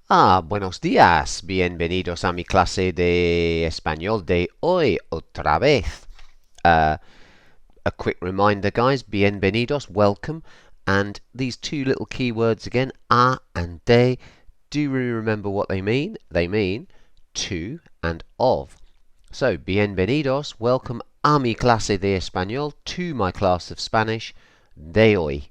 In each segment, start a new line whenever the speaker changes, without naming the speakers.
Buenos días. Bienvenidos a mi clase de español de hoy otra vez. Uh, a quick reminder, guys. Bienvenidos, welcome. And these two little keywords again, a and de. Do you remember what they mean? They mean to and of. So, bienvenidos, welcome a mi clase de español, to my class of Spanish, de hoy,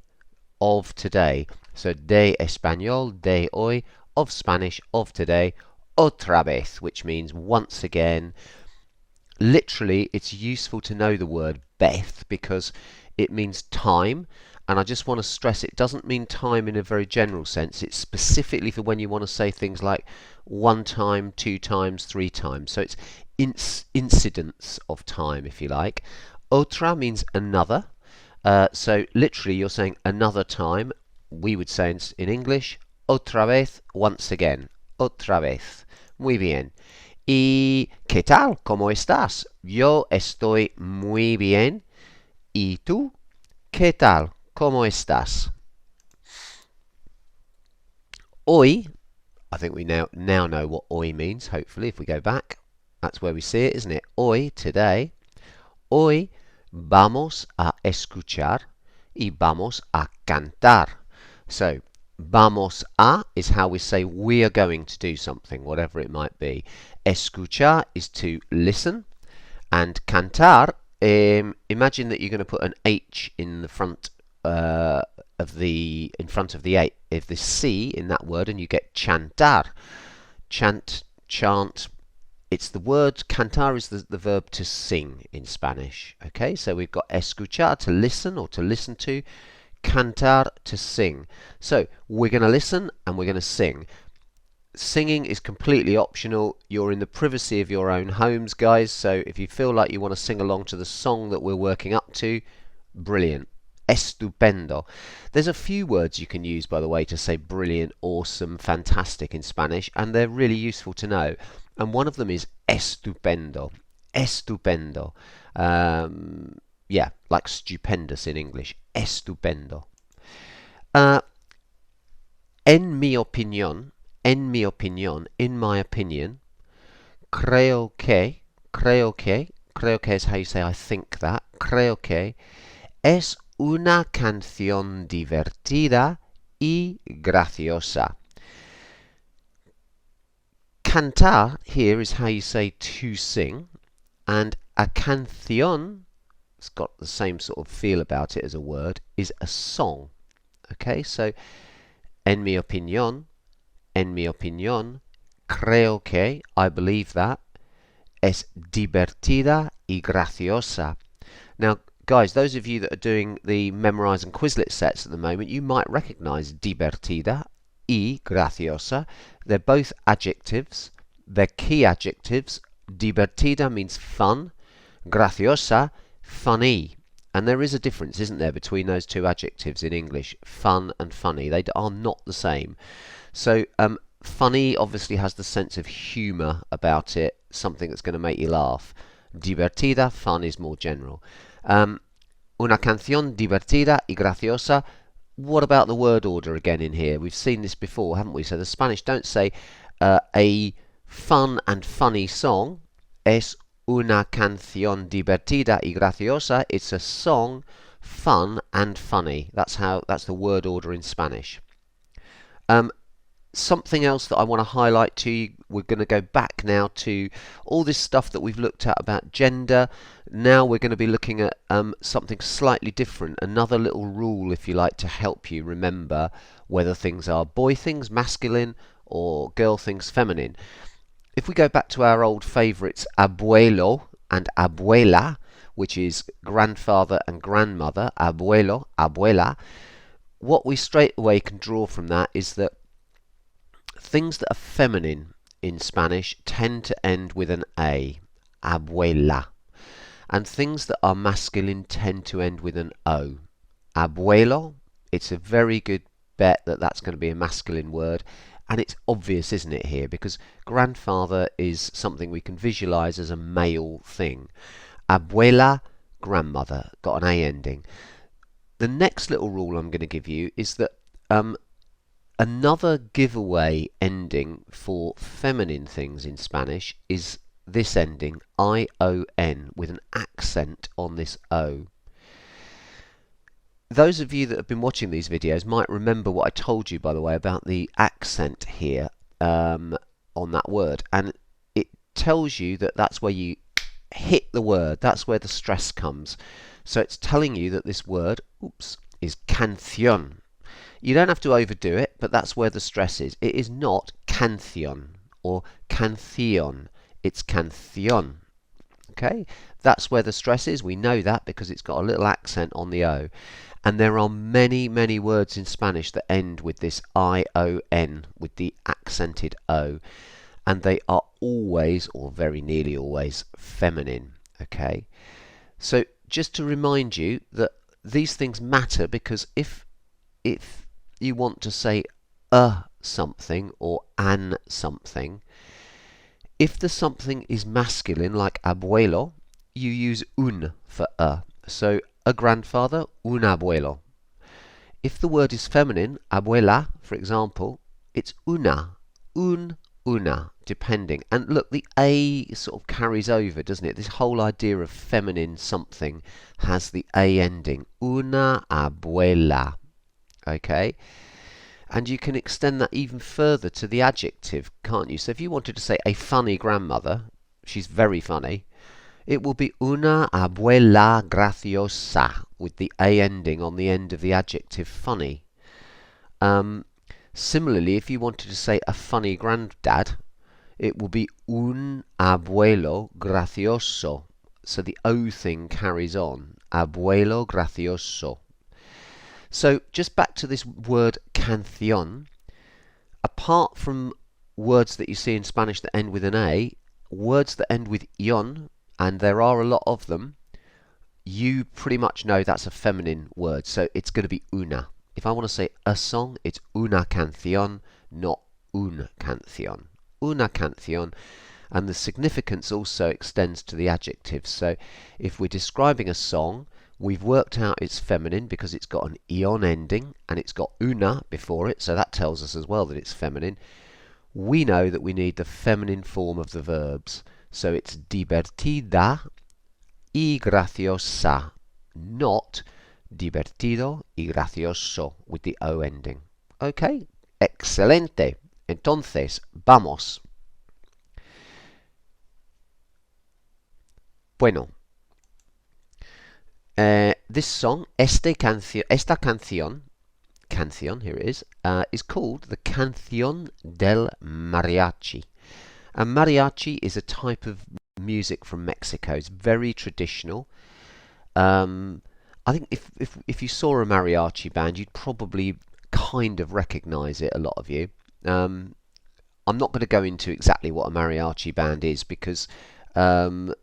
of today. So de español, de hoy, of Spanish, of today, otra vez, which means once again. Literally, it's useful to know the word vez because it means time, and I just want to stress it doesn't mean time in a very general sense. It's specifically for when you want to say things like one time, two times, three times. So it's incidents of time, if you like. Otra means another. So literally you're saying another time. We would say in English, otra vez, once again. Otra vez. Muy bien. ¿Y qué tal? ¿Cómo estás? Yo estoy muy bien. ¿Y tú? ¿Qué tal? ¿Cómo estás? Hoy, I think we now know what hoy means, hopefully, if we go back. That's where we see it, isn't it? Hoy, today. Hoy vamos a escuchar y vamos a cantar. So, vamos a is how we say we are going to do something, whatever it might be. Escuchar is to listen, and cantar, imagine that you're going to put an H in the front of the C in that word, and you get chantar. Chant, chant. It's the word, cantar is the verb to sing in Spanish. Okay, so we've got escuchar, to listen or to listen to, cantar, to sing. So we're going to listen and we're going to sing. Singing is completely optional. You're in the privacy of your own homes, guys, so if you feel like you want to sing along to the song that we're working up to, brilliant. Estupendo. There's a few words you can use, by the way, to say brilliant, awesome, fantastic in Spanish, and they're really useful to know. And one of them is estupendo. Estupendo. Yeah, like stupendous in English. Estupendo. En mi opinión, in my opinion, creo que is how you say I think that, creo que es una canción divertida y graciosa. Cantar here is how you say to sing, and a canción, it's got the same sort of feel about it as a word, is a song. Okay, so en mi opinión, creo que, I believe that, es divertida y graciosa. Now, guys, those of you that are doing the Memorize and Quizlet sets at the moment, you might recognize divertida y graciosa. They're both adjectives. They're key adjectives. Divertida means fun. Graciosa, funny. And there is a difference, isn't there, between those two adjectives in English, fun and funny. They are not the same. So, funny obviously has the sense of humour about it, something that's going to make you laugh. Divertida, fun is more general. Una canción divertida y graciosa. What about the word order again in here? We've seen this before, haven't we? So the Spanish don't say a fun and funny song. Es una canción divertida y graciosa. It's a song, fun and funny. That's the word order in Spanish. Something else that I want to highlight to you, we're going to go back now to all this stuff that we've looked at about gender. Now we're going to be looking at something slightly different, another little rule, if you like, to help you remember whether things are boy things, masculine, or girl things, feminine. If we go back to our old favourites, abuelo and abuela, which is grandfather and grandmother, abuelo, abuela, what we straight away can draw from that is that things that are feminine in Spanish tend to end with an A, abuela. And things that are masculine tend to end with an O. Abuelo, it's a very good bet that that's going to be a masculine word. And it's obvious, isn't it, here? Because grandfather is something we can visualize as a male thing. Abuela, grandmother, got an A ending. The next little rule I'm going to give you is that Another giveaway ending for feminine things in Spanish is this ending, I-O-N, with an accent on this O. Those of you that have been watching these videos might remember what I told you, by the way, about the accent here on that word. And it tells you that that's where you hit the word. That's where the stress comes. So it's telling you that this word, oops, is canción. You don't have to overdo it, but that's where the stress is. It is not canción or canción. It's canción. Okay? That's where the stress is. We know that because it's got a little accent on the O. And there are many, many words in Spanish that end with this I-O-N, with the accented O. And they are always, or very nearly always, feminine. Okay? So just to remind you that these things matter, because if you want to say a something or an something, if the something is masculine, like abuelo, you use un for a. So a grandfather, un abuelo. If the word is feminine, abuela, for example, it's una, una, depending. And look, the a sort of carries over, doesn't it? This whole idea of feminine something has the a ending. Una abuela. Okay? And you can extend that even further to the adjective, can't you? So if you wanted to say a funny grandmother, she's very funny, it will be una abuela graciosa, with the a ending on the end of the adjective funny. Similarly, if you wanted to say a funny granddad, it will be un abuelo gracioso. So the O thing carries on. Abuelo gracioso. So just back to this word canción, apart from words that you see in Spanish that end with an A, words that end with ion, and there are a lot of them, you pretty much know that's a feminine word, so it's going to be una. If I want to say a song, it's una canción, not un canción. Una canción. And the significance also extends to the adjectives. So if we're describing a song, we've worked out it's feminine because it's got an ion ending and it's got una before it, so that tells us as well that it's feminine. We know that we need the feminine form of the verbs, so it's divertida y graciosa, not divertido y gracioso with the O ending. Okay, excelente. Entonces, vamos. Bueno. This song, esta canción, here it is called the Canción del Mariachi. And mariachi is a type of music from Mexico. It's very traditional. I think if you saw a mariachi band, you'd probably kind of recognize it, a lot of you. I'm not going to go into exactly what a mariachi band is because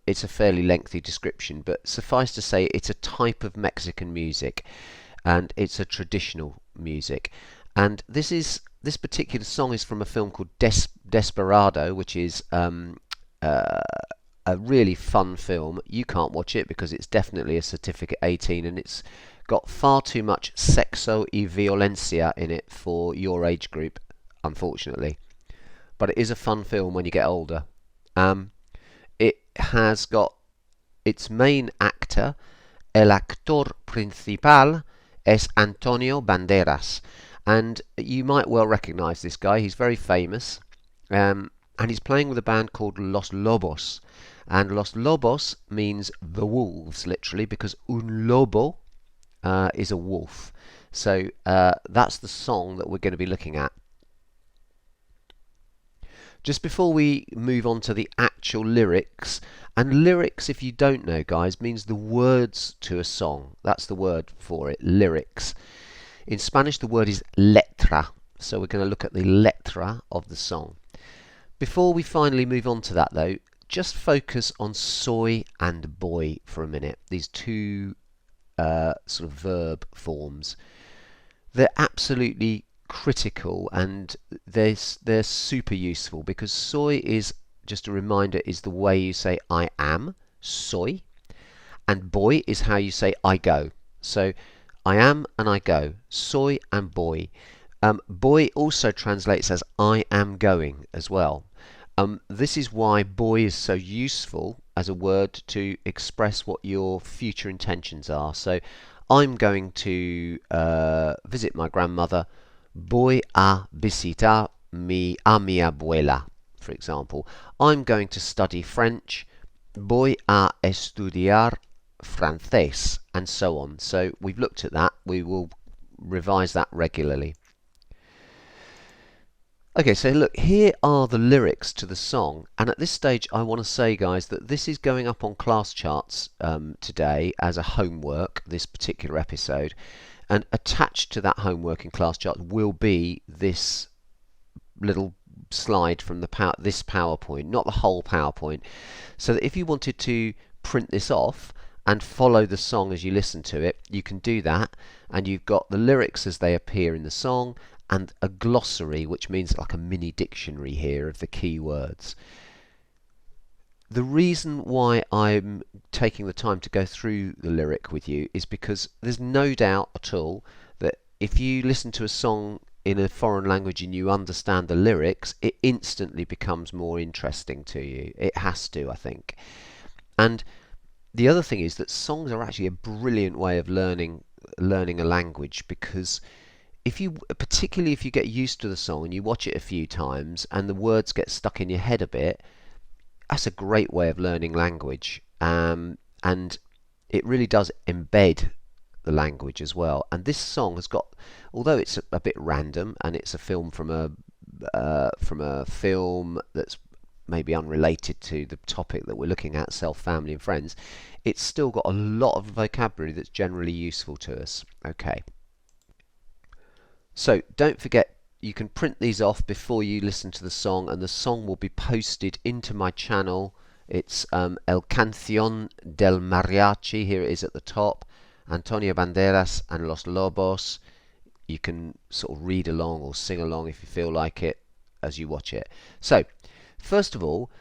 it's a fairly lengthy description, but suffice to say it's a type of Mexican music and it's a traditional music. And this particular song is from a film called Desperado, which is a really fun film. You can't watch it because it's definitely a certificate 18 and it's got far too much sexo y violencia in it for your age group, unfortunately. But it is a fun film when you get older. It has got its main actor, el actor principal es Antonio Banderas, and you might well recognize this guy. He's very famous, and he's playing with a band called Los Lobos, and Los Lobos means the wolves, literally, because un lobo is a wolf. So that's the song that we're going to be looking at. Just before we move on to the actual lyrics, and lyrics, if you don't know, guys, means the words to a song. That's the word for it, lyrics. In Spanish, the word is letra, so we're going to look at the letra of the song. Before we finally move on to that, though, just focus on soy and boy for a minute. These two sort of verb forms. They're absolutely critical and they're super useful because soy is, just a reminder, is the way you say I am, soy, and boy is how you say I go. So I am and I go, soy and boy. Boy also translates as I am going as well. This is why boy is so useful as a word to express what your future intentions are. So I'm going to visit my grandmother. Voy a visitar a mi abuela, for example. I'm going to study French. Voy a estudiar francés, and so on. So we've looked at that. We will revise that regularly. Okay, so look, here are the lyrics to the song, and at this stage I want to say, guys, that this is going up on class charts today as a homework, this particular episode, and attached to that homework in class chart will be this little slide from this PowerPoint, not the whole PowerPoint, so that if you wanted to print this off and follow the song as you listen to it, you can do that, and you've got the lyrics as they appear in the song, and a glossary, which means like a mini dictionary here of the key words. The reason why I'm taking the time to go through the lyric with you is because there's no doubt at all that if you listen to a song in a foreign language and you understand the lyrics, it instantly becomes more interesting to you. It has to, I think. And the other thing is that songs are actually a brilliant way of learning a language, because particularly if you get used to the song and you watch it a few times and the words get stuck in your head a bit, that's a great way of learning language, and it really does embed the language as well. And this song has got, although it's a bit random and it's a film from a film that's maybe unrelated to the topic that we're looking at, self, family and friends, it's still got a lot of vocabulary that's generally useful to us. Okay. So don't forget, you can print these off before you listen to the song, and the song will be posted into my channel. It's El Canción del Mariachi, here it is at the top, Antonio Banderas and Los Lobos. You can sort of read along or sing along if you feel like it as you watch it. So, first of all,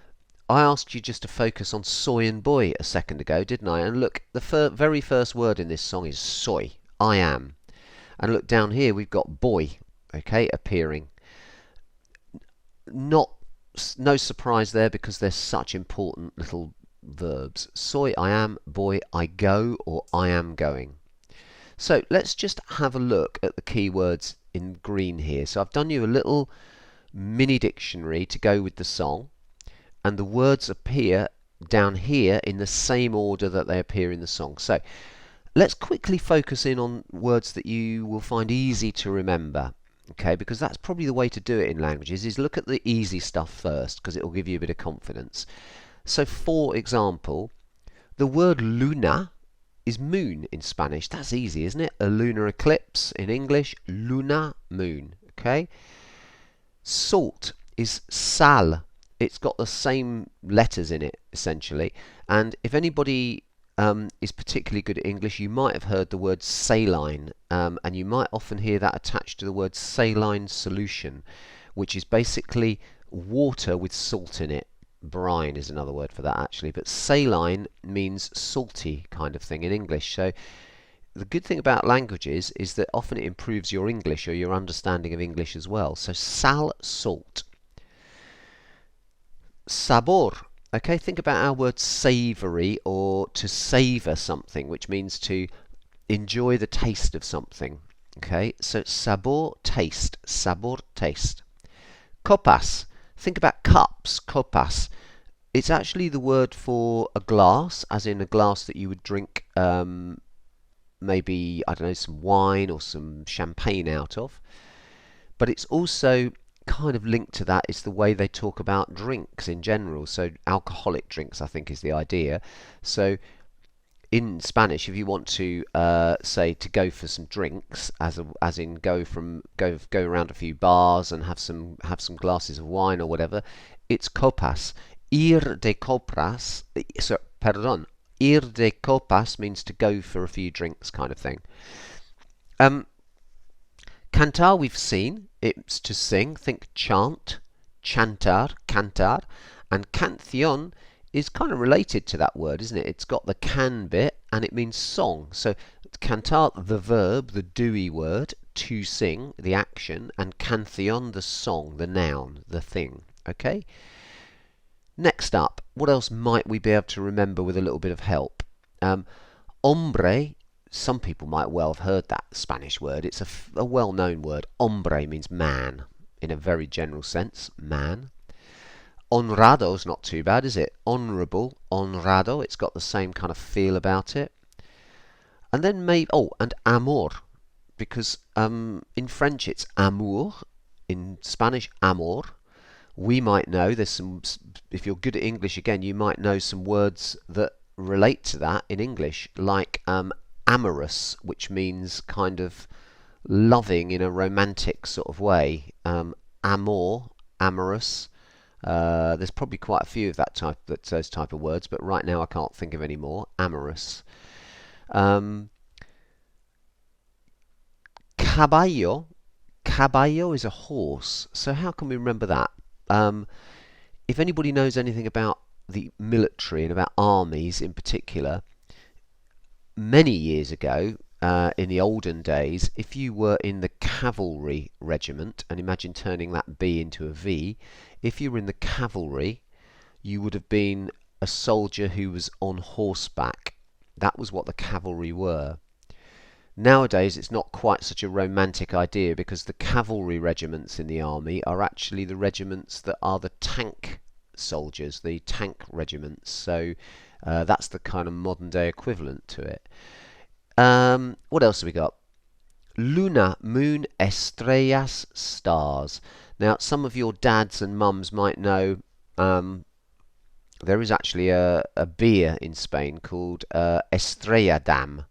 I asked you just to focus on soy and boy a second ago, didn't I? And look, the very first word in this song is soy, I am. And look down here, we've got boy, okay, appearing. No surprise there, because they're such important little verbs. Soy, I am. Boy, I go, or I am going. So let's just have a look at the keywords in green here. So I've done you a little mini dictionary to go with the song, and the words appear down here in the same order that they appear in the song. So let's quickly focus in on words that you will find easy to remember, okay, because that's probably the way to do it in languages, is look at the easy stuff first, because it will give you a bit of confidence. So for example, the word luna is moon in Spanish. That's easy, isn't it? A lunar eclipse in English, luna, moon, okay. Salt is sal. It's got the same letters in it, essentially, and if anybody is particularly good at English, you might have heard the word saline, and you might often hear that attached to the word saline solution, which is basically water with salt in it. Brine is another word for that, actually, but saline means salty kind of thing in English. So the good thing about languages is that often it improves your English or your understanding of English as well. So sal, salt. Sabor. Okay, think about our word savoury, or to savour something, which means to enjoy the taste of something. Okay, so sabor, taste. Sabor, taste. Copas. Think about cups. Copas. It's actually the word for a glass, as in a glass that you would drink maybe, I don't know, some wine or some champagne out of. But it's also kind of linked to that is the way they talk about drinks in general. So alcoholic drinks, I think, is the idea. So in Spanish, if you want to say to go for some drinks, as in go around a few bars and have some glasses of wine or whatever, it's copas. Ir de copas, ir de copas means to go for a few drinks, kind of thing. Cantar, we've seen, it's to sing. Think chant, chantar, cantar, and canción is kind of related to that word, isn't it? It's got the can bit and it means song. So cantar, the verb, the doy word, to sing, the action, and canción, the song, the noun, the thing. Okay? Next up, what else might we be able to remember with a little bit of help? Hombre, some people might well have heard that Spanish word. It's a well-known word. Hombre means man, in a very general sense, man. Honrado's not too bad, is it? Honourable, honrado, it's got the same kind of feel about it. And then maybe, and amor, because in French it's amour, in Spanish amor. We might know, there's some, if you're good at English again, you might know some words that relate to that in English, like amorous, which means kind of loving in a romantic sort of way. Amor, amorous. There's probably quite a few of those type of words, but right now I can't think of any more. Amorous. Caballo. Caballo is a horse. So how can we remember that? If anybody knows anything about the military and about armies in particular, many years ago, in the olden days, if you were in the cavalry regiment, and imagine turning that B into a V, if you were in the cavalry, you would have been a soldier who was on horseback. That was what the cavalry were. Nowadays it's not quite such a romantic idea, because the cavalry regiments in the army are actually the regiments that are the tank soldiers, the tank regiments. So that's the kind of modern day equivalent to it. What else have we got? Luna, moon, estrellas, stars. Now some of your dads and mums might know there is actually a beer in Spain called Estrella Damm,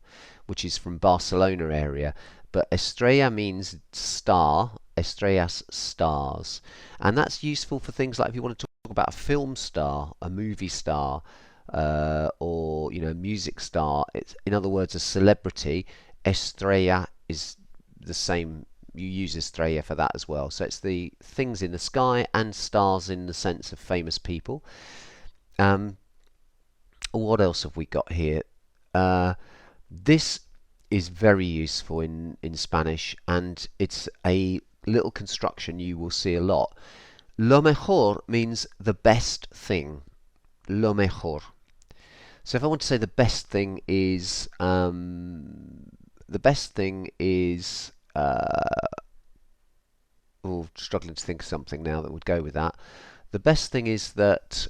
which is from Barcelona area. But estrella means star, estrellas, stars. And that's useful for things like if you want to talk about a film star, a movie star, or music star. It's, in other words, a celebrity. Estrella is the same. You use estrella for that as well. So it's the things in the sky and stars in the sense of famous people. What else have we got here? This is very useful in Spanish, and it's a little construction you will see a lot. Lo mejor means the best thing. Lo mejor. So if I want to say the best thing is struggling to think of something now that would go with that. The best thing is that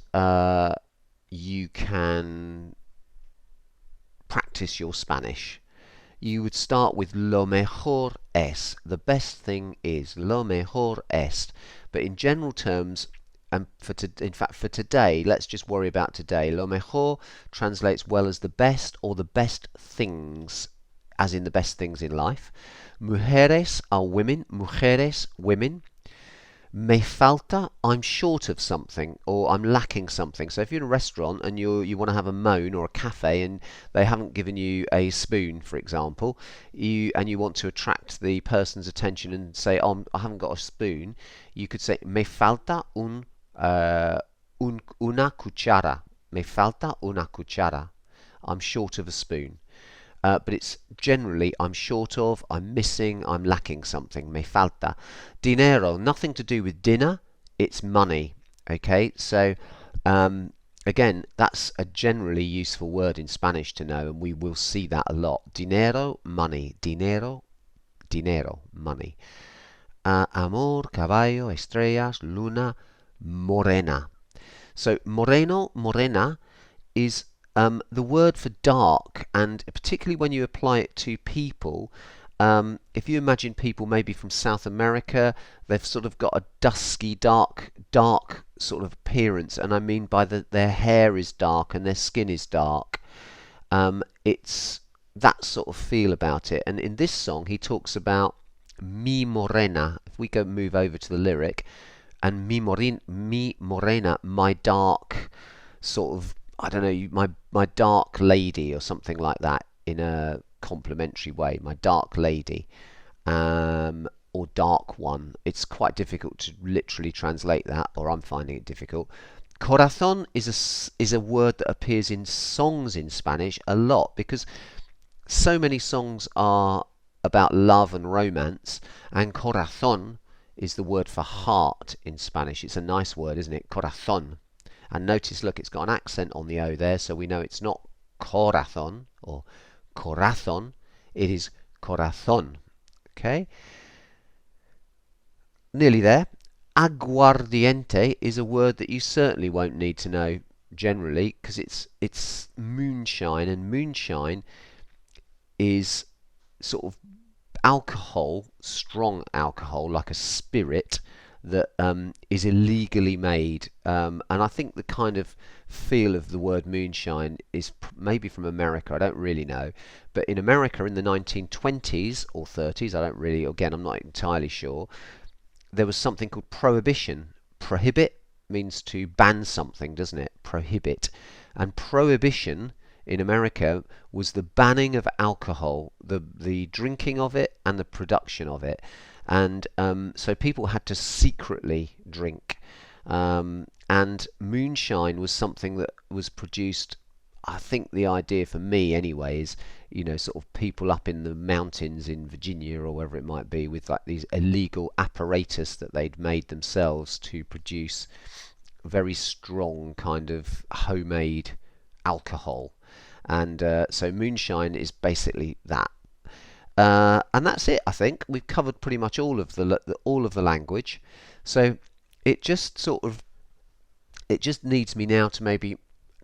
you can practice your Spanish. You would start with lo mejor es. The best thing is lo mejor es. But in general terms, and in fact for today, let's just worry about today. Lo mejor translates well as the best, or the best things, as in the best things in life. Mujeres are women. Mujeres, women. Me falta, I'm short of something, or I'm lacking something. So if you're in a restaurant and you want to have a moan, or a cafe, and they haven't given you a spoon, for example, and you want to attract the person's attention and say, "Oh, I haven't got a spoon," you could say "Me falta una cuchara." Me falta una cuchara. I'm short of a spoon. But it's generally I'm short of, I'm missing, I'm lacking something. Me falta. Dinero, nothing to do with dinner, it's money. Okay, so again, that's a generally useful word in Spanish to know, and we will see that a lot. Dinero, money. Dinero, dinero, money. Amor, caballo, estrellas, luna, morena. So moreno, morena is the word for dark, and particularly when you apply it to people, if you imagine people maybe from South America, they've sort of got a dusky, dark sort of appearance, and I mean by their hair is dark and their skin is dark. It's that sort of feel about it. And in this song he talks about mi morena. If we move over to the lyric, and mi morena, my dark sort of, I don't know, my dark lady, or something like that, in a complimentary way. My dark lady, or dark one. It's quite difficult to literally translate that, or I'm finding it difficult. Corazón is a word that appears in songs in Spanish a lot, because so many songs are about love and romance, and corazón is the word for heart in Spanish. It's a nice word, isn't it? Corazón. And notice, look, it's got an accent on the O there, so we know it's not corazón or corazón. It is corazón. Okay? Nearly there. Aguardiente is a word that you certainly won't need to know generally, because it's moonshine, and moonshine is sort of alcohol, strong alcohol, like a spirit that is illegally made. And I think the kind of feel of the word moonshine is maybe from America. I don't really know. But in America in the 1920s or 30s, I don't really, again, I'm not entirely sure, there was something called prohibition. Prohibit means to ban something, doesn't it? Prohibit. And prohibition in America was the banning of alcohol, the drinking of it and the production of it. And so people had to secretly drink. And moonshine was something that was produced. I think the idea for me anyway is, sort of people up in the mountains in Virginia or wherever it might be with like these illegal apparatus that they'd made themselves to produce very strong kind of homemade alcohol. And so moonshine is basically that. And that's it. I think we've covered pretty much all of the language. So it just needs me now to maybe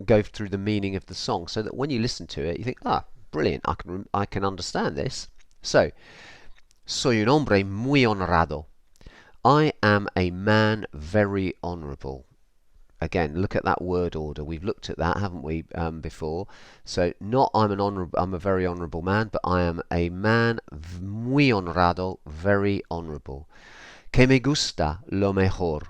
go through the meaning of the song, so that when you listen to it, you think, brilliant! I can understand this. So, soy un hombre muy honrado. I am a man very honourable. Again, look at that word order. We've looked at that, haven't we, before? So, not I'm a very honourable man, but I am a man muy honrado, very honourable. Que me gusta lo mejor.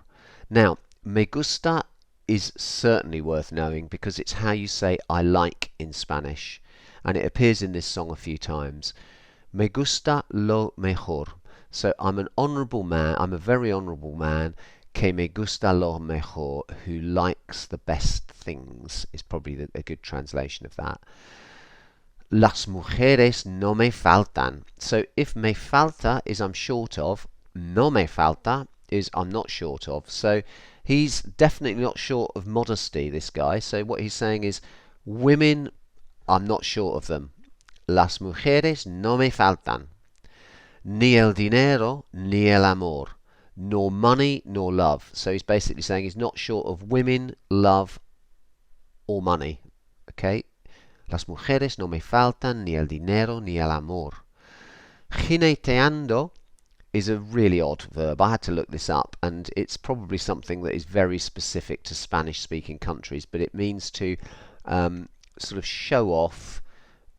Now, me gusta is certainly worth knowing, because it's how you say I like in Spanish, and it appears in this song a few times. Me gusta lo mejor. So I'm an honourable man. I'm a very honourable man. Que me gusta lo mejor, who likes the best things, is probably a good translation of that. Las mujeres no me faltan. So if me falta is I'm short of, no me falta is I'm not short of. So he's definitely not short of modesty, this guy. So what he's saying is, women, I'm not short of them. Las mujeres no me faltan. Ni el dinero, ni el amor. Nor money, nor love. So he's basically saying he's not short of women, love, or money. Okay? Las mujeres no me faltan, ni el dinero, ni el amor. Jineteando is a really odd verb. I had to look this up, and it's probably something that is very specific to Spanish-speaking countries, but it means to sort of show off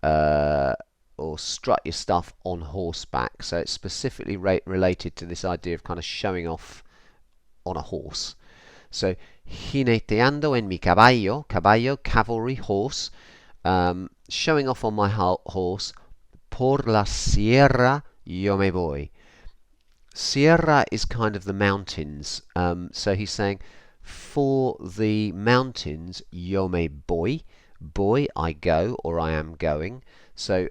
or strut your stuff on horseback. So it's specifically related to this idea of kind of showing off on a horse. So, jineteando en mi caballo, cavalry, horse, showing off on my horse, por la sierra yo me voy. Sierra is kind of the mountains. So he's saying, for the mountains, yo me voy. Boy, I go, or I am going. So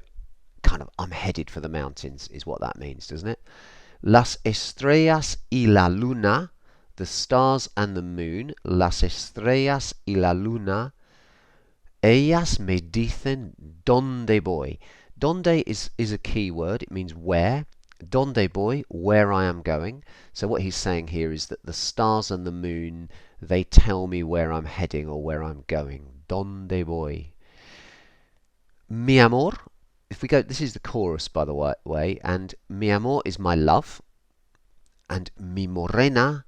kind of I'm headed for the mountains is what that means, doesn't it? Las estrellas y la luna, the stars and the moon. Las estrellas y la luna, ellas me dicen donde voy. Donde is a key word. It means where. Donde voy, where I am going. So what he's saying here is that the stars and the moon, they tell me where I'm heading or where I'm going. Donde voy. Mi amor. If we go, this is the chorus, by the way, and mi amor is my love, and mi morena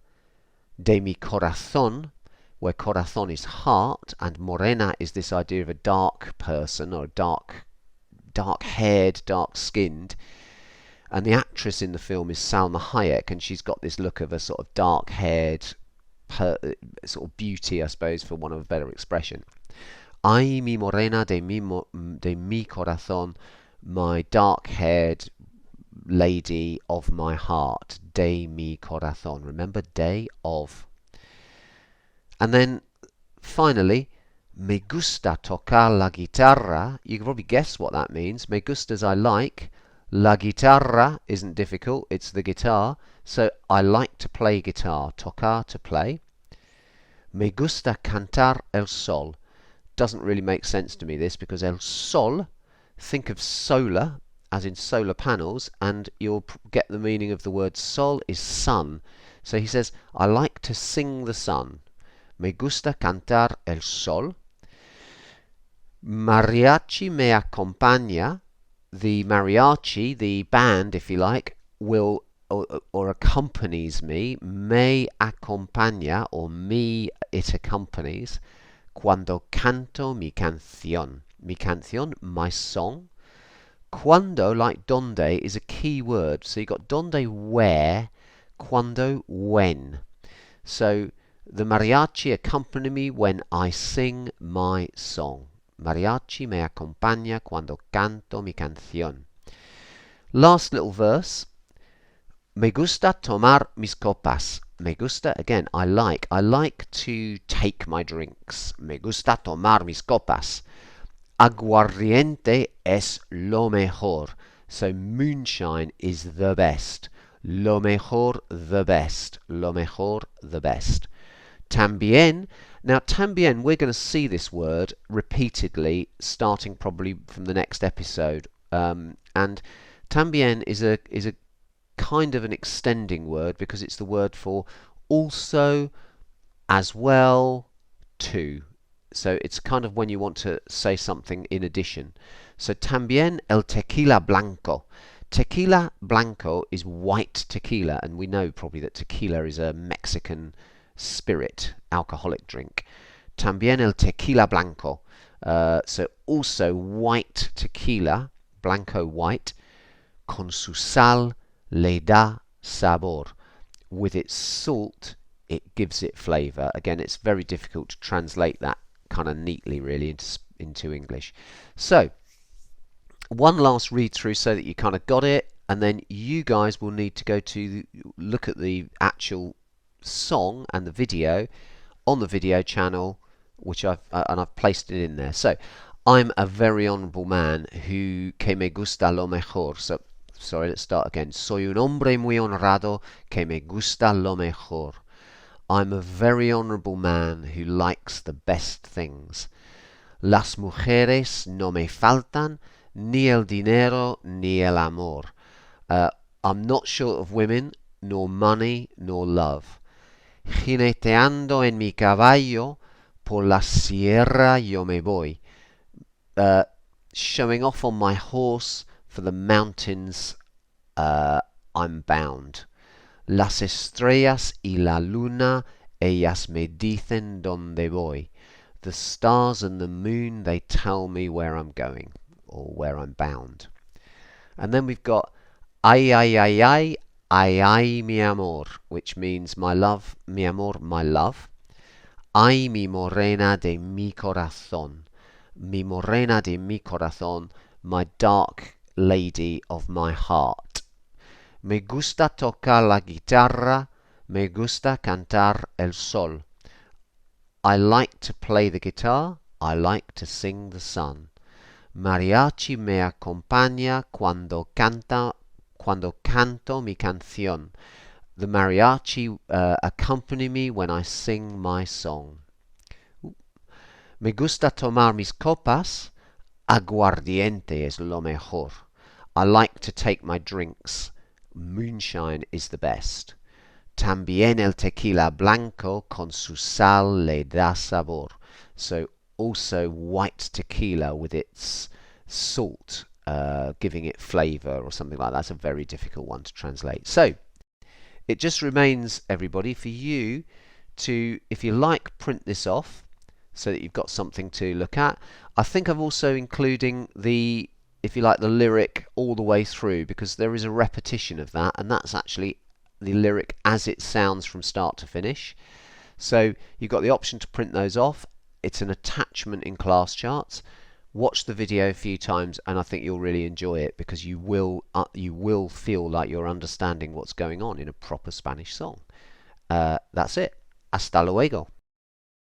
de mi corazón, where corazón is heart, and morena is this idea of a dark person, or dark-haired, dark-skinned. And the actress in the film is Salma Hayek, and she's got this look of a sort of dark-haired sort of beauty, I suppose, for want of a better expression. Ay, mi morena de mi corazón, my dark-haired lady of my heart, de mi corazón. Remember, de of. And then, finally, me gusta tocar la guitarra. You can probably guess what that means. Me gustas I like. La guitarra isn't difficult, it's the guitar. So I like to play guitar. Tocar, to play. Me gusta cantar el sol. Doesn't really make sense to me, this, because el sol, think of solar, as in solar panels, and you'll get the meaning of the word sol is sun. So he says, I like to sing the sun. Me gusta cantar el sol. Mariachi me acompaña. The mariachi, the band, if you like, will or accompanies me. Me acompaña, or me it accompanies. Cuando canto mi canción. Mi canción, my song. Cuando, like donde, is a key word. So you've got donde, where. Cuando, when. So the mariachi accompany me when I sing my song. Mariachi me acompaña cuando canto mi canción. Last little verse. Me gusta tomar mis copas. Me gusta, again, I like. I like to take my drinks. Me gusta tomar mis copas. Aguardiente es lo mejor. So moonshine is the best. Lo mejor, the best. Lo mejor, the best. También. Now, también, we're going to see this word repeatedly, starting probably from the next episode. And también is a kind of an extending word, because it's the word for also, as well, to. So it's kind of when you want to say something in addition. So también el tequila blanco. Tequila blanco is white tequila, and we know probably that tequila is a Mexican spirit, alcoholic drink. También el tequila blanco. So also white tequila, blanco white, con su sal le da sabor. With its salt, it gives it flavour. Again, it's very difficult to translate that kind of neatly, really, into English. So, one last read through so that you kind of got it, and then you guys will need to go to look at the actual song and the video on the video channel, which I've placed it in there. So, I'm a very honourable man who que me gusta lo mejor. So, sorry, let's start again. Soy un hombre muy honrado que me gusta lo mejor. I'm a very honourable man who likes the best things. Las mujeres no me faltan, ni el dinero ni el amor. I'm not short of women, nor money, nor love. Jineteando en mi caballo, por la sierra yo me voy. Showing off on my horse, for the mountains I'm bound. Las estrellas y la luna, ellas me dicen donde voy. The stars and the moon, they tell me where I'm going, or where I'm bound. And then we've got ay, ay, ay, ay, ay, ay, mi amor, which means my love, mi amor, my love. Ay, mi morena de mi corazón. Mi morena de mi corazón, my dark lady of my heart. Me gusta tocar la guitarra, me gusta cantar el sol. I like to play the guitar, I like to sing the sun. Mariachi me acompaña cuando canto mi canción. The mariachi accompany me when I sing my song. Me gusta tomar mis copas, aguardiente es lo mejor. I like to take my drinks, moonshine is the best. También el tequila blanco con su sal le da sabor. So also white tequila with its salt, giving it flavour or something like that. That's a very difficult one to translate. So it just remains, everybody, for you to, if you like, print this off so that you've got something to look at. I think I'm also including the, if you like, the lyric all the way through, because there is a repetition of that, and that's actually the lyric as it sounds from start to finish. So you've got the option to print those off. It's an attachment in class charts. Watch the video a few times, and I think you'll really enjoy it, because you will feel like you're understanding what's going on in a proper Spanish song. That's it. Hasta luego.